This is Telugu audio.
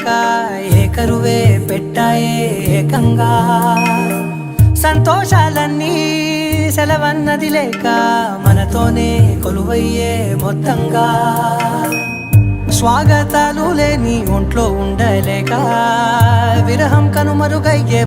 లేక ఏకరువే పెట్టాయే ఏకంగా సంతోషాలన్నీ సెలవన్నది లేక మనతోనే కొలువయ్యే మొత్తంగా స్వాగతాలు లేని ఒంట్లో ఉండలేక విరహం కనుమరుగయ్యే